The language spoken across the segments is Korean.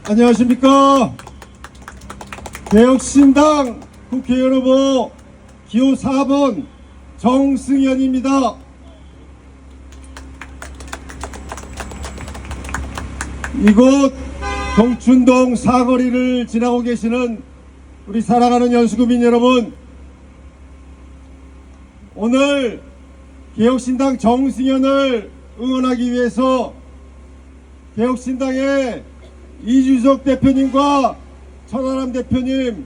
안녕하십니까. 개혁신당 국회의원 후보 기호 4번 정승현입니다. 이곳 동춘동 사거리를 지나고 계시는 우리 사랑하는 연수구민 여러분, 오늘 개혁신당 정승현을 응원하기 위해서 개혁신당의 이준석 대표님과 천하람 대표님,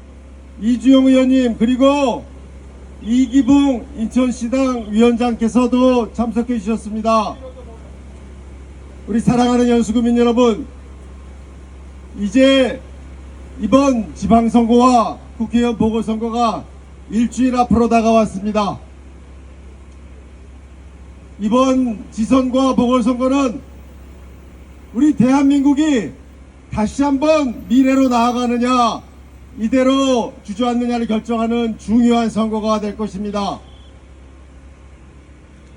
이주영 의원님, 그리고 이기붕 인천시당 위원장께서도 참석해 주셨습니다. 우리 사랑하는 연수구민 여러분, 이제 이번 지방선거와 국회의원 보궐선거가 일주일 앞으로 다가왔습니다. 이번 지선과 보궐선거는 우리 대한민국이 다시 한번 미래로 나아가느냐, 이대로 주저앉느냐를 결정하는 중요한 선거가 될 것입니다.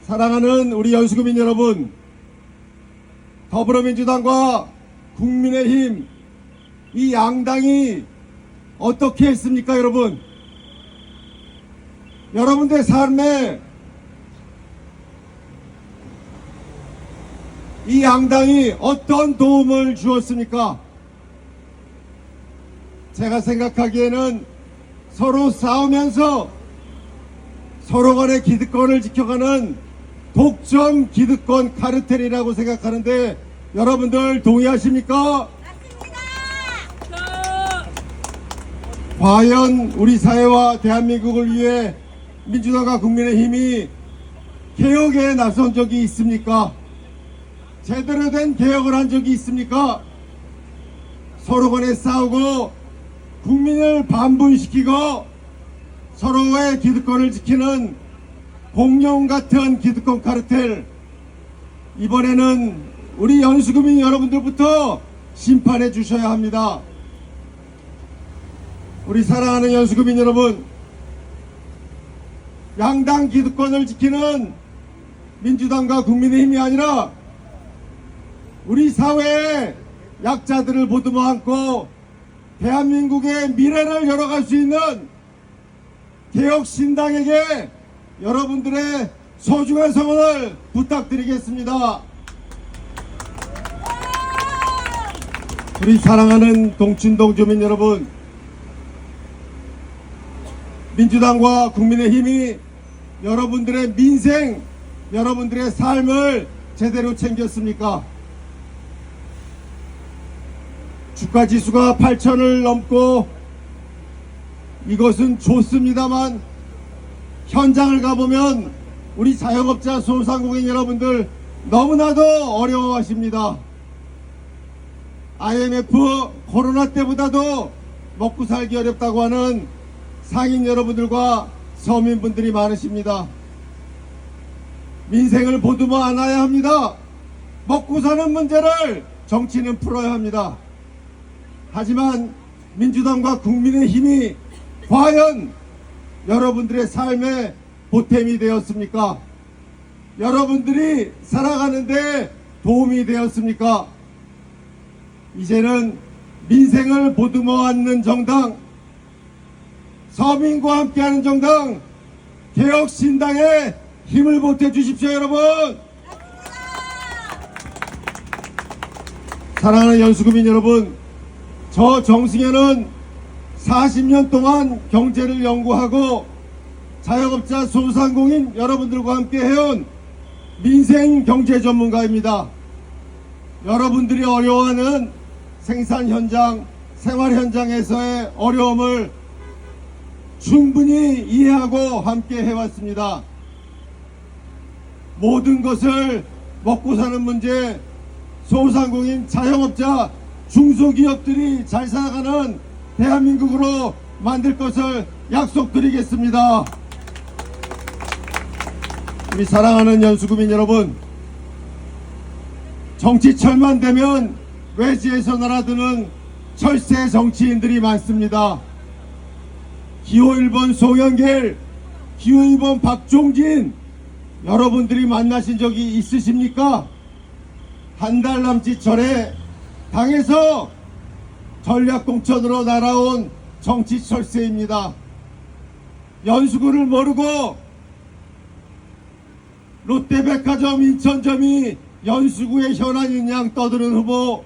사랑하는 우리 연수구민 여러분, 더불어민주당과 국민의힘 이 양당이 어떻게 했습니까, 여러분? 여러분들의 삶에 이 양당이 어떤 도움을 주었습니까? 제가 생각하기에는 서로 싸우면서 서로 간의 기득권을 지켜가는 독점 기득권 카르텔이라고 생각하는데 여러분들 동의하십니까? 맞습니다. 과연 우리 사회와 대한민국을 위해 민주당과 국민의힘이 개혁에 나선 적이 있습니까? 제대로 된 개혁을 한 적이 있습니까? 서로 간에 싸우고 국민을 반분시키고 서로의 기득권을 지키는 공룡 같은 기득권 카르텔, 이번에는 우리 연수구민 여러분들부터 심판해 주셔야 합니다. 우리 사랑하는 연수구민 여러분, 양당 기득권을 지키는 민주당과 국민의힘이 아니라 우리 사회의 약자들을 보듬어 안고 대한민국의 미래를 열어갈 수 있는 개혁신당에게 여러분들의 소중한 성원을 부탁드리겠습니다. 우리 사랑하는 동춘동 주민 여러분, 민주당과 국민의힘이 여러분들의 민생, 여러분들의 삶을 제대로 챙겼습니까? 주가지수가 8,000을 넘고 이것은 좋습니다만 현장을 가보면 우리 자영업자 소상공인 여러분들 너무나도 어려워하십니다. IMF 코로나 때보다도 먹고 살기 어렵다고 하는 상인 여러분들과 서민분들이 많으십니다. 민생을 보듬어 안아야 합니다. 먹고 사는 문제를 정치는 풀어야 합니다. 하지만 민주당과 국민의힘이 과연 여러분들의 삶에 보탬이 되었습니까? 여러분들이 살아가는데 도움이 되었습니까? 이제는 민생을 보듬어 안는 정당, 서민과 함께하는 정당, 개혁신당에 힘을 보태 주십시오, 여러분. 사랑하는 연수구민 여러분, 저 정승현은 40년 동안 경제를 연구하고 자영업자 소상공인 여러분들과 함께 해온 민생 경제 전문가입니다. 여러분들이 어려워하는 생산 현장, 생활 현장에서의 어려움을 충분히 이해하고 함께 해왔습니다. 모든 것을 먹고 사는 문제, 소상공인, 자영업자, 중소기업들이 잘 살아가는 대한민국으로 만들 것을 약속드리겠습니다. 우리 사랑하는 연수구민 여러분, 정치철만 되면 외지에서 날아드는 철새 정치인들이 많습니다. 기호 1번 송영길, 기호 2번 박종진, 여러분들이 만나신 적이 있으십니까? 한 달 남짓 전에 당에서 전략공천으로 날아온 정치 철새입니다. 연수구를 모르고 롯데백화점 인천점이 연수구의 현안인 양 떠드는 후보,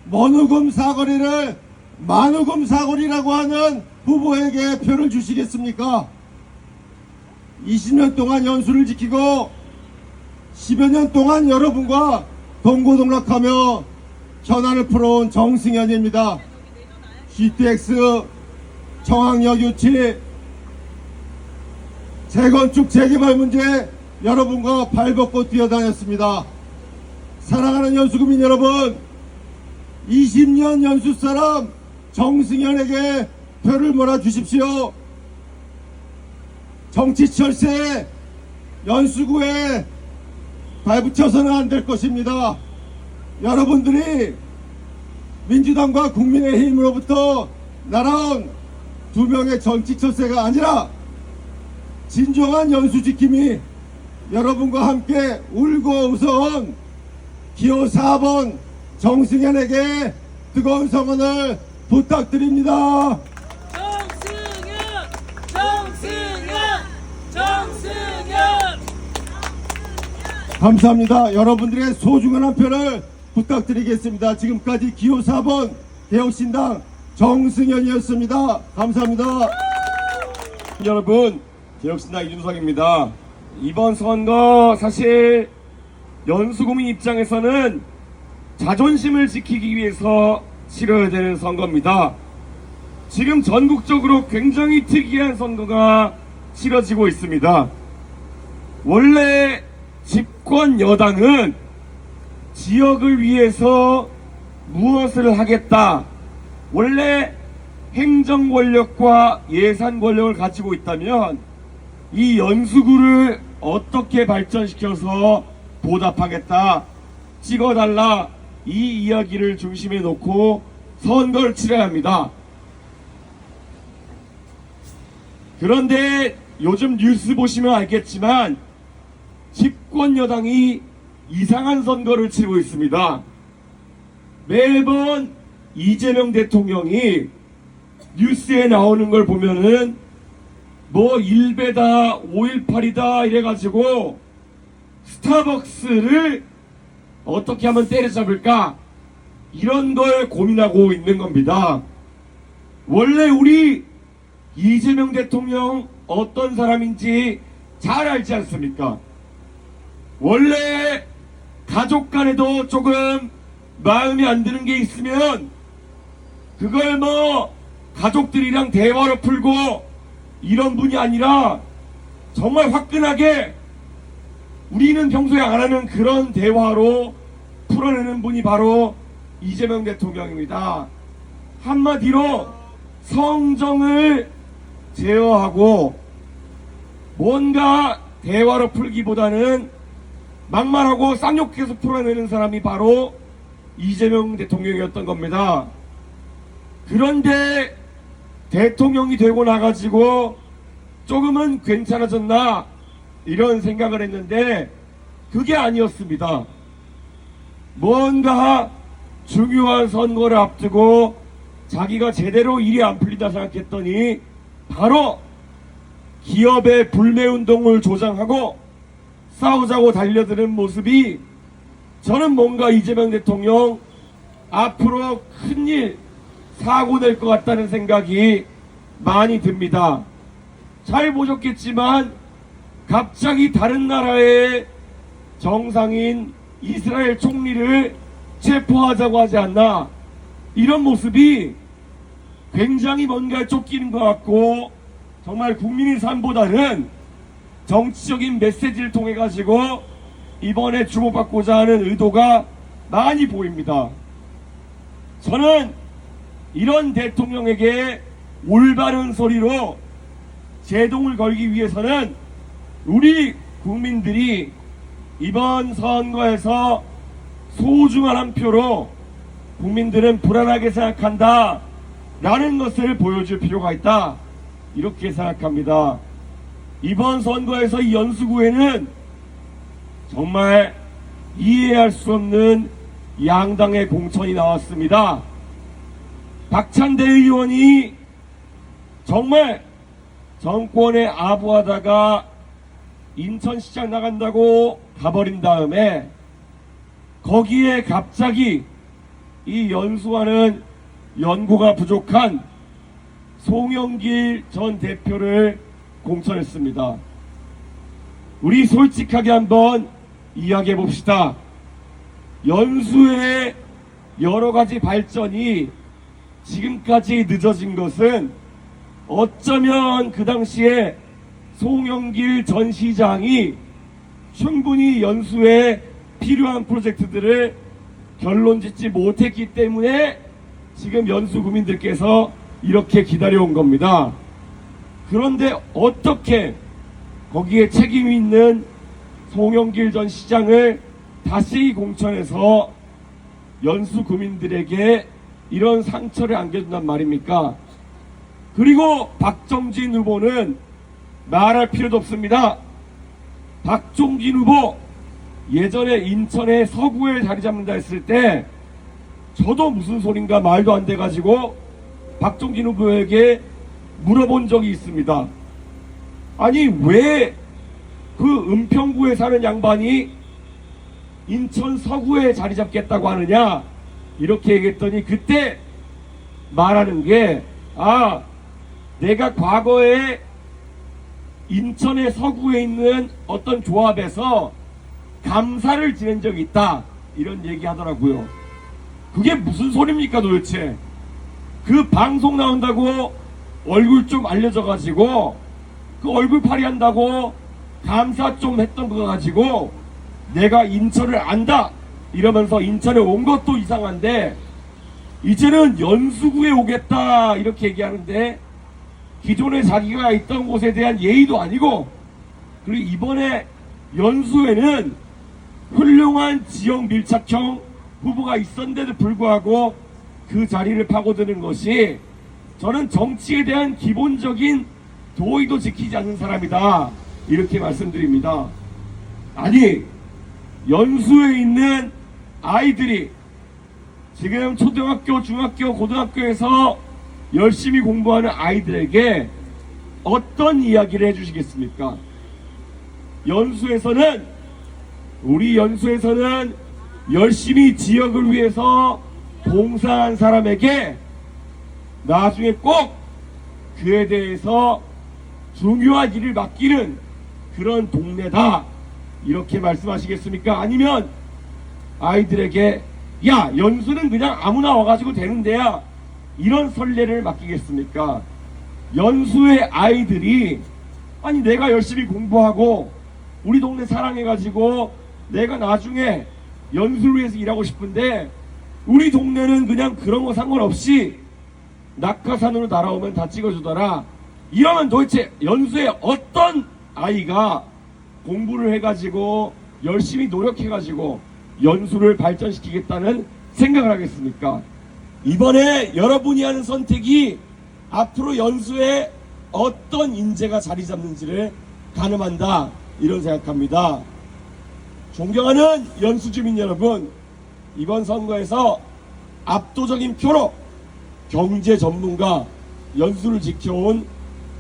머누금 사거리를 만우금 사거리라고 하는 후보에게 표를 주시겠습니까? 20년 동안 연수를 지키고 10여 년 동안 여러분과 동고동락하며 현안을 풀어온 정승현입니다. GTX, 청학역 유치, 재건축 재개발 문제 여러분과 발벗고 뛰어다녔습니다. 사랑하는 연수구민 여러분, 20년 연수 사람 정승현에게 표를 몰아주십시오. 정치 철새 연수구에 발붙여서는 안 될 것입니다. 여러분들이 민주당과 국민의힘으로부터 날아온 두 명의 정치 철새가 아니라 진정한 연수 지킴이 여러분과 함께 울고 웃어온 기호 4번 정승현에게 뜨거운 성원을 부탁드립니다. 정승현! 감사합니다. 여러분들의 소중한 한 표를 부탁드리겠습니다. 지금까지 기호 4번 개혁신당 정승현이었습니다. 감사합니다. 여러분, 개혁신당 이준석입니다. 이번 선거 사실 연수구민 입장에서는 자존심을 지키기 위해서 치러야 되는 선거입니다. 지금 전국적으로 굉장히 특이한 선거가 치러지고 있습니다. 원래 집권 여당은 지역을 위해서 무엇을 하겠다, 원래 행정 권력과 예산 권력을 가지고 있다면 이 연수구를 어떻게 발전시켜서 보답하겠다, 찍어달라, 이 이야기를 중심에 놓고 선거를 치러야 합니다. 그런데 요즘 뉴스 보시면 알겠지만 집권 여당이 이상한 선거를 치르고 있습니다. 매번 이재명 대통령이 뉴스에 나오는 걸 보면은 뭐 1배다 5.18이다 이래가지고 스타벅스를 어떻게 하면 때려잡을까, 이런 걸 고민하고 있는 겁니다. 원래 우리 이재명 대통령 어떤 사람인지 잘 알지 않습니까? 원래 가족 간에도 조금 마음에 안 드는 게 있으면 그걸 뭐 가족들이랑 대화로 풀고 이런 분이 아니라 정말 화끈하게 우리는 평소에 안 하는 그런 대화로 풀어내는 분이 바로 이재명 대통령입니다. 한마디로 성정을 제어하고 뭔가 대화로 풀기보다는 막말하고 쌍욕해서 풀어내는 사람이 바로 이재명 대통령이었던 겁니다. 그런데 대통령이 되고 나가지고 조금은 괜찮아졌나 이런 생각을 했는데 그게 아니었습니다. 뭔가 중요한 선거를 앞두고 자기가 제대로 일이 안 풀리다 생각했더니 바로 기업의 불매운동을 조장하고 싸우자고 달려드는 모습이, 저는 뭔가 이재명 대통령 앞으로 큰일 사고 낼 것 같다는 생각이 많이 듭니다. 잘 보셨겠지만 갑자기 다른 나라의 정상인 이스라엘 총리를 체포하자고 하지 않나, 이런 모습이 굉장히 뭔가 쫓기는 것 같고 정말 국민의 삶보다는 정치적인 메시지를 통해 가지고 이번에 주목받고자 하는 의도가 많이 보입니다. 저는 이런 대통령에게 올바른 소리로 제동을 걸기 위해서는 우리 국민들이 이번 선거에서 소중한 한 표로 국민들은 불안하게 생각한다 라는 것을 보여줄 필요가 있다, 이렇게 생각합니다. 이번 선거에서 이 연수구에는 정말 이해할 수 없는 양당의 공천이 나왔습니다. 박찬대 의원이 정말 정권에 아부하다가 인천시장 나간다고 가버린 다음에 거기에 갑자기 이 연수와는 연고가 부족한 송영길 전 대표를 공천했습니다. 우리 솔직하게 한번 이야기해 봅시다. 연수의 여러 가지 발전이 지금까지 늦어진 것은 어쩌면 그 당시에 송영길 전 시장이 충분히 연수에 필요한 프로젝트들을 결론 짓지 못했기 때문에 지금 연수 구민들께서 이렇게 기다려온 겁니다. 그런데 어떻게 거기에 책임 있는 송영길 전 시장을 다시 공천해서 연수 구민들에게 이런 상처를 안겨준단 말입니까? 그리고 박정진 후보는 말할 필요도 없습니다. 박종진 후보 예전에 인천의 서구에 자리 잡는다 했을 때 저도 무슨 소린가 말도 안 돼가지고 박종진 후보에게 물어본 적이 있습니다. 아니 왜 그 은평구에 사는 양반이 인천 서구에 자리 잡겠다고 하느냐 이렇게 얘기했더니 그때 말하는 게 내가 과거에 인천의 서구에 있는 어떤 조합에서 감사를 지낸 적이 있다 이런 얘기 하더라고요. 그게 무슨 소리입니까 도대체? 그 방송 나온다고 얼굴 좀 알려져 가지고 그 얼굴 팔이 한다고 감사 좀 했던 거 가지고 내가 인천을 안다 이러면서 인천에 온 것도 이상한데 이제는 연수구에 오겠다 이렇게 얘기하는데 기존에 자기가 있던 곳에 대한 예의도 아니고 그리고 이번에 연수에는 훌륭한 지역 밀착형 후보가 있었는데도 불구하고 그 자리를 파고드는 것이 저는 정치에 대한 기본적인 도의도 지키지 않는 사람이다 이렇게 말씀드립니다. 아니 연수에 있는 아이들이 지금 초등학교, 중학교, 고등학교에서 열심히 공부하는 아이들에게 어떤 이야기를 해주시겠습니까? 우리 연수에서는 열심히 지역을 위해서 봉사한 사람에게 나중에 꼭 그에 대해서 중요한 일을 맡기는 그런 동네다 이렇게 말씀하시겠습니까? 아니면 아이들에게 야 연수는 그냥 아무나 와가지고 되는 데야 이런 선례를 맡기겠습니까? 연수의 아이들이 아니 내가 열심히 공부하고 우리 동네 사랑해가지고 내가 나중에 연수를 위해서 일하고 싶은데 우리 동네는 그냥 그런 거 상관없이 낙하산으로 날아오면 다 찍어주더라 이러면 도대체 연수의 어떤 아이가 공부를 해가지고 열심히 노력해가지고 연수를 발전시키겠다는 생각을 하겠습니까? 이번에 여러분이 하는 선택이 앞으로 연수에 어떤 인재가 자리 잡는지를 가늠한다 이런 생각합니다. 존경하는 연수 주민 여러분, 이번 선거에서 압도적인 표로 경제 전문가 연수를 지켜온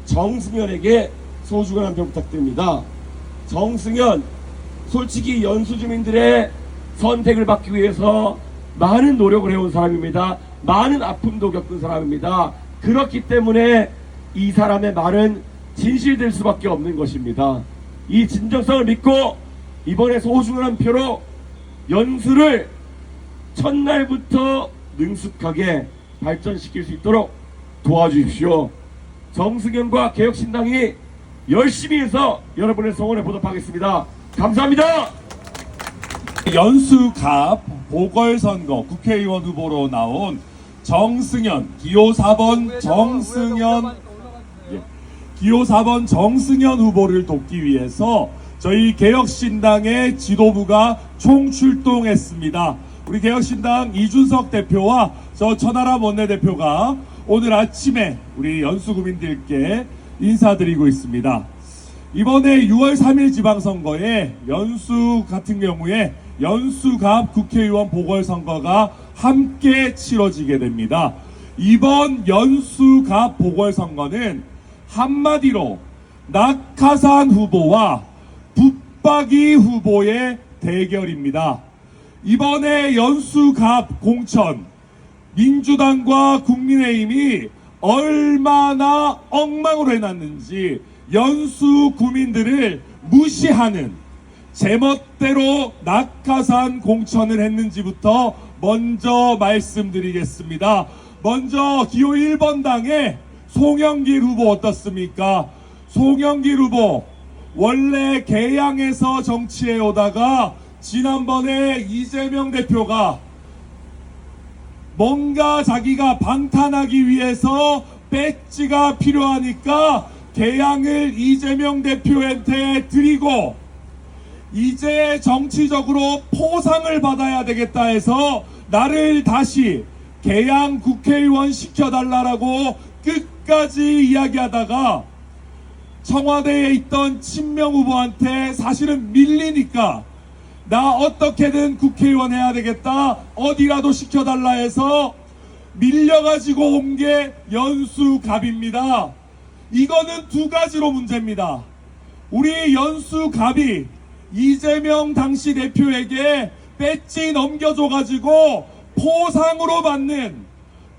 정승현에게 소중한 한 표 부탁드립니다. 정승현, 솔직히 연수 주민들의 선택을 받기 위해서 많은 노력을 해온 사람입니다. 많은 아픔도 겪은 사람입니다. 그렇기 때문에 이 사람의 말은 진실될 수밖에 없는 것입니다. 이 진정성을 믿고 이번에 소중한 한 표로 연수를 첫날부터 능숙하게 발전시킬 수 있도록 도와주십시오. 정승현과 개혁신당이 열심히 해서 여러분의 성원에 보답하겠습니다. 감사합니다. 연수갑 보궐선거 국회의원 후보로 나온 정승현, 기호 4번 정승현 후보를 돕기 위해서 저희 개혁신당의 지도부가 총출동했습니다. 우리 개혁신당 이준석 대표와 저 천하람 원내대표가 오늘 아침에 우리 연수구민들께 인사드리고 있습니다. 이번에 6월 3일 지방선거에 연수 같은 경우에 연수갑 국회의원 보궐선거가 함께 치러지게 됩니다. 이번 연수갑 보궐선거는 한마디로 낙하산 후보와 붙박이 후보의 대결입니다. 이번에 연수갑 공천, 민주당과 국민의힘이 얼마나 엉망으로 해놨는지 연수 구민들을 무시하는, 제멋대로 낙하산 공천을 했는지부터 먼저 말씀드리겠습니다. 먼저 기호 1번 당의 송영길 후보 어떻습니까? 송영길 후보 원래 계양에서 정치해 오다가 지난번에 이재명 대표가 뭔가 자기가 방탄하기 위해서 배지가 필요하니까 계양을 이재명 대표한테 드리고 이제 정치적으로 포상을 받아야 되겠다 해서 나를 다시 계양 국회의원 시켜달라고 끝까지 이야기하다가 청와대에 있던 친명 후보한테 사실은 밀리니까 나 어떻게든 국회의원 해야 되겠다, 어디라도 시켜달라 해서 밀려가지고 온 게 연수갑입니다. 이거는 두 가지로 문제입니다. 우리 연수갑이 이재명 당시 대표에게 배지 넘겨줘가지고 포상으로 받는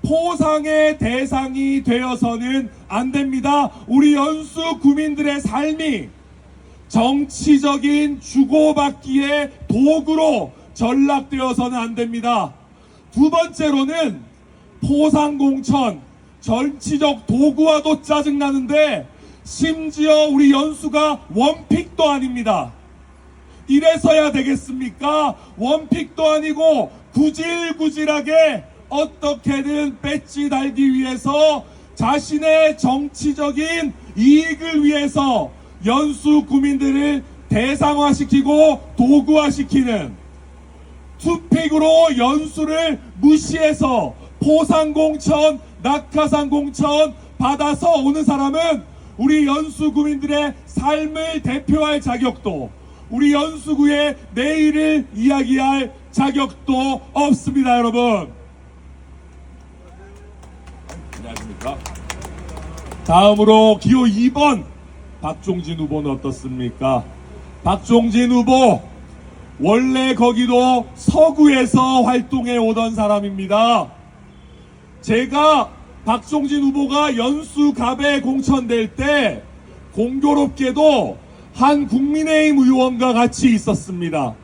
포상의 대상이 되어서는 안 됩니다. 우리 연수 구민들의 삶이 정치적인 주고받기의 도구로 전락되어서는 안 됩니다. 두 번째로는 포상공천, 정치적 도구와도 짜증나는데 심지어 우리 연수가 원픽도 아닙니다. 이래서야 되겠습니까? 원픽도 아니고 구질구질하게 어떻게든 배지 달기 위해서 자신의 정치적인 이익을 위해서 연수 구민들을 대상화시키고 도구화시키는, 투픽으로 연수를 무시해서 포상공천, 낙하산공천 받아서 오는 사람은 우리 연수 구민들의 삶을 대표할 자격도, 우리 연수구의 내일을 이야기할 자격도 없습니다. 여러분, 안녕하십니까. 다음으로 기호 2번 박종진 후보는 어떻습니까? 박종진 후보 원래 거기도 서구에서 활동해 오던 사람입니다. 제가 박종진 후보가 연수갑에 공천될 때 공교롭게도 한 국민의힘 의원과 같이 있었습니다.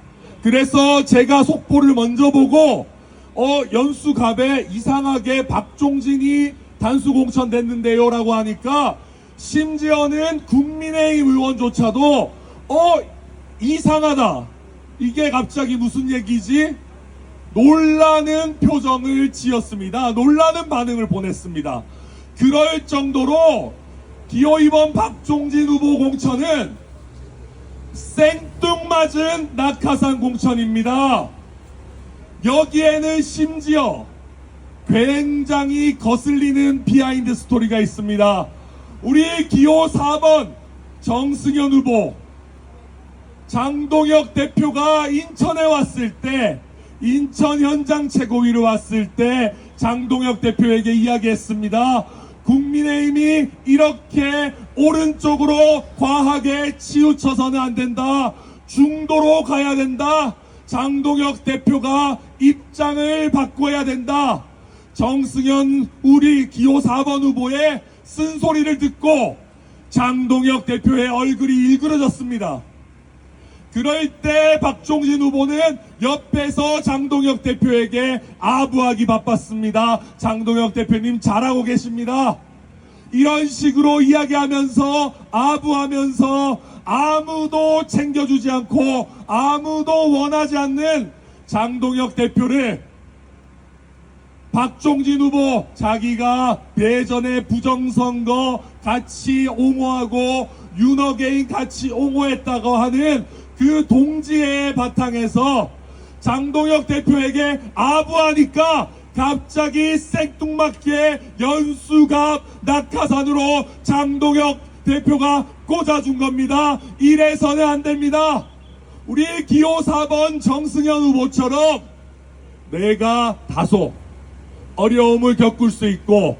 그래서 제가 속보를 먼저 보고 연수갑에 이상하게 박종진이 단수 공천됐는데요 라고 하니까 심지어는 국민의힘 의원조차도 이상하다, 이게 갑자기 무슨 얘기지? 놀라는 표정을 지었습니다. 놀라는 반응을 보냈습니다. 그럴 정도로 기호 2번 박종진 후보 공천은 생뚱맞은 낙하산 공천입니다. 여기에는 심지어 굉장히 거슬리는 비하인드 스토리가 있습니다. 우리 기호 4번 정승현 후보, 장동혁 대표가 인천에 왔을 때, 인천 현장 최고위로 왔을 때 장동혁 대표에게 이야기했습니다. 국민의힘이 이렇게 오른쪽으로 과하게 치우쳐서는 안 된다, 중도로 가야 된다, 장동혁 대표가 입장을 바꿔야 된다. 정승현 우리 기호 4번 후보의 쓴소리를 듣고 장동혁 대표의 얼굴이 일그러졌습니다. 그럴 때 박종진 후보는 옆에서 장동혁 대표에게 아부하기 바빴습니다. 장동혁 대표님 잘하고 계십니다. 이런 식으로 이야기하면서 아부하면서 아무도 챙겨주지 않고 아무도 원하지 않는 장동혁 대표를 박종진 후보, 자기가 예전에 부정선거 같이 옹호하고 윤어게인 같이 옹호했다고 하는 그 동지의 바탕에서 장동혁 대표에게 아부하니까 갑자기 생뚱맞게 연수갑 낙하산으로 장동혁 대표가 꽂아준 겁니다. 이래서는 안 됩니다. 우리 기호 4번 정승현 후보처럼 내가 다소 어려움을 겪을 수 있고,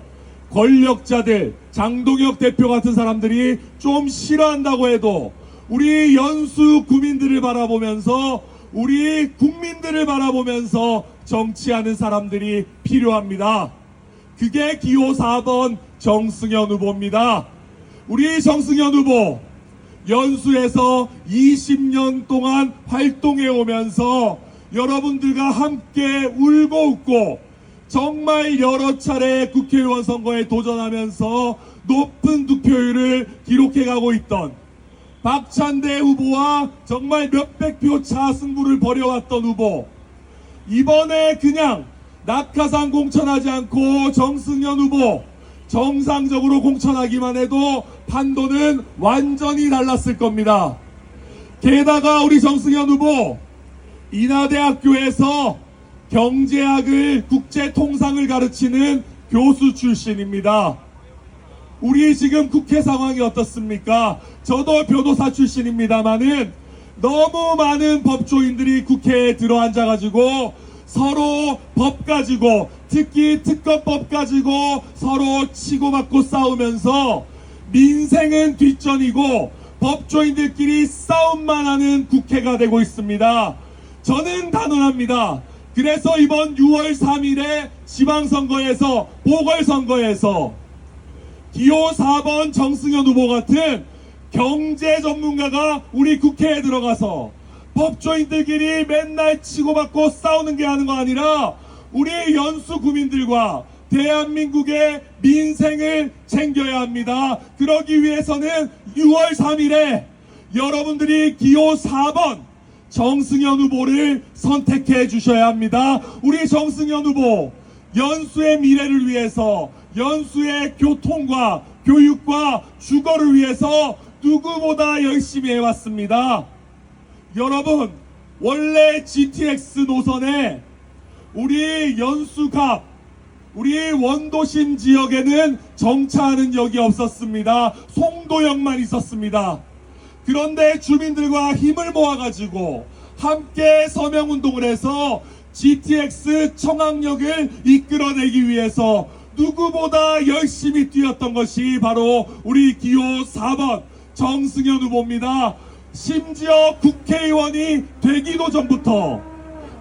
권력자들, 장동혁 대표 같은 사람들이 좀 싫어한다고 해도 우리 연수 구민들을 바라보면서, 우리 국민들을 바라보면서 정치하는 사람들이 필요합니다. 그게 기호 4번 정승현 후보입니다. 우리 정승현 후보, 연수에서 20년 동안 활동해 오면서 여러분들과 함께 울고 웃고 정말 여러 차례 국회의원 선거에 도전하면서 높은 득표율을 기록해가고 있던 박찬대 후보와 정말 몇백 표 차 승부를 벌여왔던 후보, 이번에 그냥 낙하산 공천하지 않고 정승현 후보 정상적으로 공천하기만 해도 판도는 완전히 달랐을 겁니다. 게다가 우리 정승현 후보 인하대학교에서 경제학을, 국제통상을 가르치는 교수 출신입니다. 우리 지금 국회 상황이 어떻습니까? 저도 변호사 출신입니다만은 너무 많은 법조인들이 국회에 들어앉아가지고 서로 법 가지고, 특히 특검법 가지고 서로 치고받고 싸우면서 민생은 뒷전이고 법조인들끼리 싸움만 하는 국회가 되고 있습니다. 저는 단언합니다. 그래서 이번 6월 3일에 지방선거에서, 보궐선거에서 기호 4번 정승현 후보 같은 경제 전문가가 우리 국회에 들어가서 법조인들끼리 맨날 치고받고 싸우는 게 하는 거 아니라 우리 연수 구민들과 대한민국의 민생을 챙겨야 합니다. 그러기 위해서는 6월 3일에 여러분들이 기호 4번 정승현 후보를 선택해 주셔야 합니다. 우리 정승현 후보, 연수의 미래를 위해서, 연수의 교통과 교육과 주거를 위해서 누구보다 열심히 해왔습니다. 여러분, 원래 GTX 노선에 우리 연수갑, 우리 원도심 지역에는 정차하는 역이 없었습니다. 송도역만 있었습니다. 그런데 주민들과 힘을 모아가지고 함께 서명운동을 해서 GTX 청항역을 이끌어내기 위해서 누구보다 열심히 뛰었던 것이 바로 우리 기호 4번 정승현 후보입니다. 심지어 국회의원이 되기도 전부터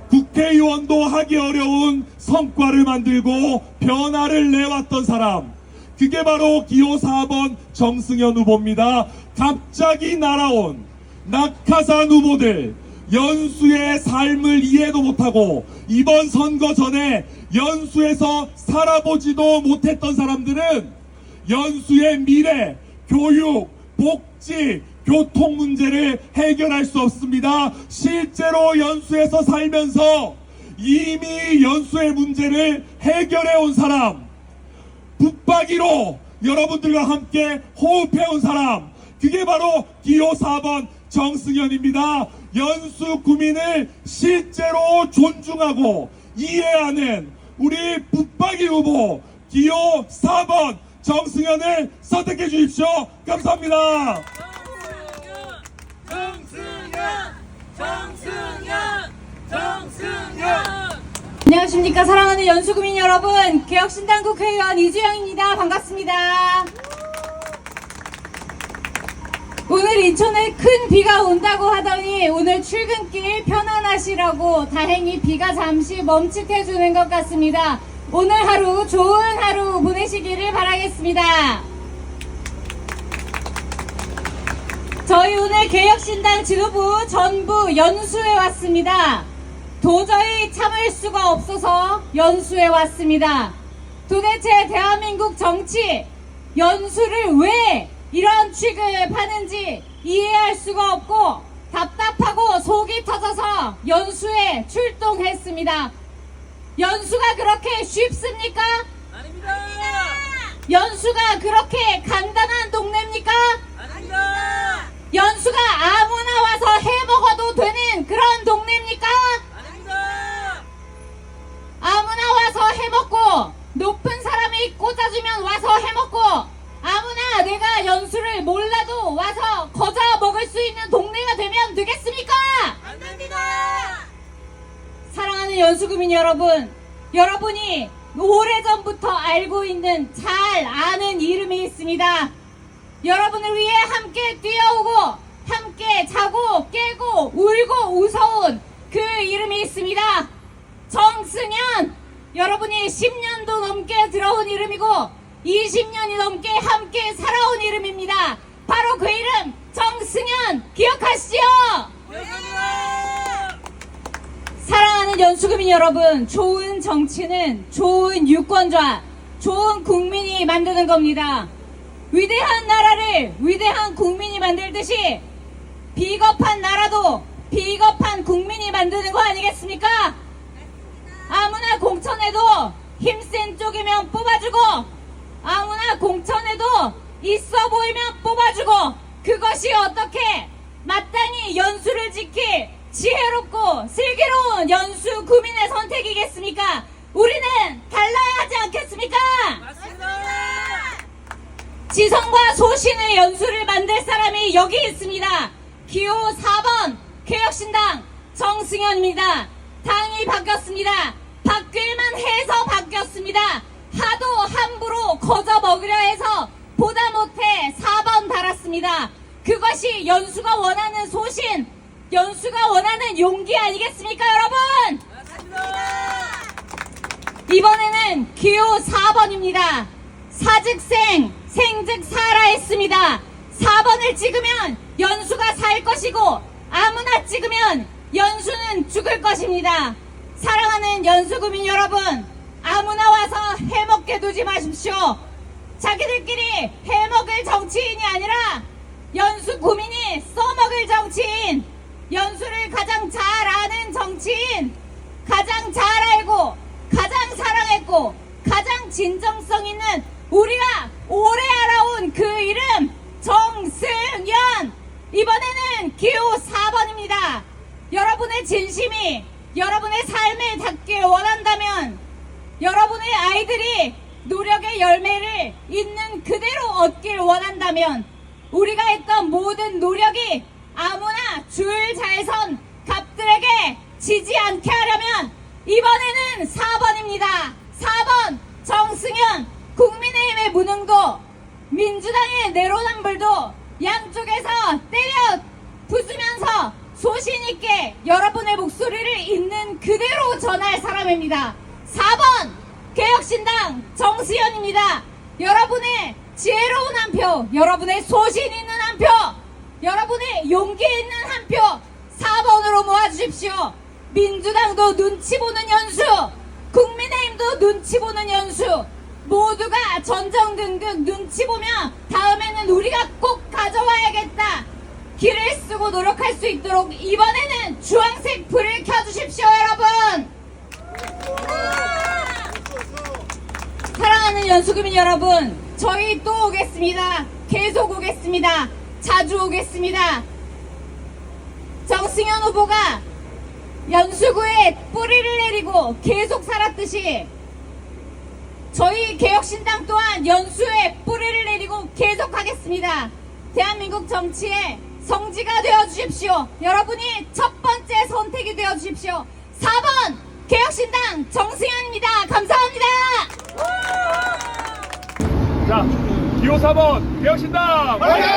국회의원도 하기 어려운 성과를 만들고 변화를 내왔던 사람, 그게 바로 기호 4번 정승현 후보입니다. 갑자기 날아온 낙하산 후보들, 연수의 삶을 이해도 못하고 이번 선거 전에 연수에서 살아보지도 못했던 사람들은 연수의 미래, 교육, 복지, 교통 문제를 해결할 수 없습니다. 실제로 연수에서 살면서 이미 연수의 문제를 해결해 온 사람, 붙박이로 여러분들과 함께 호흡해 온 사람, 그게 바로 기호 4번 정승현입니다. 연수 구민을 실제로 존중하고 이해하는 우리 붙박이 후보 기호 4번 정승현을 선택해 주십시오. 감사합니다. 정승현. 안녕하십니까, 사랑하는 연수구민 여러분, 개혁신당 국회의원 이주영입니다. 반갑습니다. 오늘 인천에 큰 비가 온다고 하더니 오늘 출근길 편안하시라고 다행히 비가 잠시 멈칫해주는 것 같습니다. 오늘 하루 좋은 하루 보내시기를 바라겠습니다. 저희 오늘 개혁신당 지도부 전부 연수에 왔습니다. 도저히 참을 수가 없어서 연수에 왔습니다. 도대체 대한민국 정치, 연수를 왜 이런 취급하는지 이해할 수가 없고 답답하고 속이 터져서 연수에 출동했습니다. 연수가 그렇게 쉽습니까? 아닙니다. 연수가 그렇게 간단한 동네입니까? 아닙니다. 연수가 아무나 와서 해먹어도 되는 그런 동네입니까? 아닙니다. 아무나 와서 해먹고 높은 사람이 꽂아주면 와서 해먹고 아무나 내가 연수를 몰라도 와서 거저 먹을 수 있는 동네가 되면 되겠습니까? 안 됩니다. 사랑하는 연수구민 여러분, 여러분이 오래전부터 알고 있는 잘 아는 이름이 있습니다. 여러분을 위해 함께 뛰어오고 함께 자고 깨고 울고 웃어온 그 이름이 있습니다. 정승현. 여러분이 10년도 넘게 들어온 이름이고 20년이 넘게 함께 살아온 이름입니다. 바로 그 이름 정승현 기억하시죠? 기억합니다. 사랑하는 연수구민 여러분, 좋은 정치는 좋은 유권자, 좋은 국민이 만드는 겁니다. 위대한 나라를 위대한 국민이 만들듯이 비겁한 나라도 비겁한 국민이 만드는 거 아니겠습니까? 아무나 공천해도 힘센 쪽이면 뽑아주고 아무나 공천해도 있어 보이면 뽑아주고 그것이 어떻게 마땅히 연수를 지킬 지혜롭고 슬기로운 연수 구민의 선택이겠습니까? 우리는 달라야 하지 않겠습니까? 맞습니다. 지성과 소신의 연수를 만들 사람이 여기 있습니다. 기호 4번 개혁신당 정승현입니다. 당이 바뀌었습니다. 바뀔만 해서 바뀌었습니다. 하도 함부로 거저 먹으려 해서 보다 못해 4번 달았습니다. 그것이 연수가 원하는 소신, 연수가 원하는 용기 아니겠습니까, 여러분? 맞습니다. 이번에는 기호 4번입니다. 사즉생, 생즉 사라 했습니다. 4번을 찍으면 연수가 살 것이고 아무나 찍으면 연수는 죽을 것입니다. 사랑하는 연수구민 여러분, 아무나 와서 해먹게 두지 마십시오. 자기들끼리 해먹을 정치인이 아니라 연수구민이 써먹을 정치인, 연수를 가장 잘 아는 정치인, 가장 잘 알고 가장 사랑했고 가장 진정성 있는 우리가 오래 알아온 그 이름 정승현. 이번에는 기호 4번입니다. 여러분의 진심이 여러분의 삶에 닿길 원한다면, 여러분의 아이들이 노력의 열매를 있는 그대로 얻길 원한다면, 우리가 했던 모든 노력이 아무나 줄 잘 선 갑들에게 지지 않게 하려면 이번에는 4번입니다. 4번 정승현. 국민의힘의 무능도 민주당의 내로남불도 양쪽에서 때려 부수면서 소신있게 여러분의 목소리를 있는 그대로 전할 사람입니다. 4번 개혁신당 정승현입니다. 여러분의 지혜로운 한 표, 여러분의 소신 있는 한 표, 여러분의 용기 있는 한 표 4번으로 모아주십시오. 민주당도 눈치 보는 연수, 국민의힘도 눈치 보는 연수, 모두가 전전긍긍 눈치 보며 다음에는 우리가 꼭 가져와야겠다 길을 쓰고 노력할 수 있도록 이번에는 주황색 불을 켜주십시오, 여러분. 사랑하는 연수구민 여러분, 저희 또 오겠습니다. 계속 오겠습니다. 자주 오겠습니다. 정승현 후보가 연수구에 뿌리를 내리고 계속 살았듯이 저희 개혁신당 또한 연수에 뿌리를 내리고 계속하겠습니다. 대한민국 정치의 성지가 되어주십시오. 여러분이 첫 번째 선택이 되어주십시오. 4번 개혁신당 정승현입니다. 감사합니다. 자, 기호 4번 개혁신당 화이팅!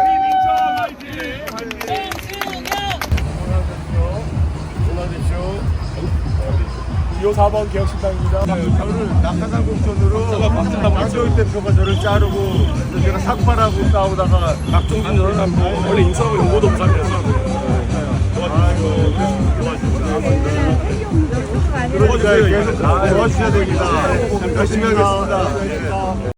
김인천 화이팅! 기호 4번 개혁신당입니다. 저를 낙하산 공천으로 박정희 대표가 저를 자르고 제가 삭발하고 싸우다가 박종준은 원래 인사하고 연고도 부산이라서 도와주셔야 됩니다. 열심히 하겠습니다.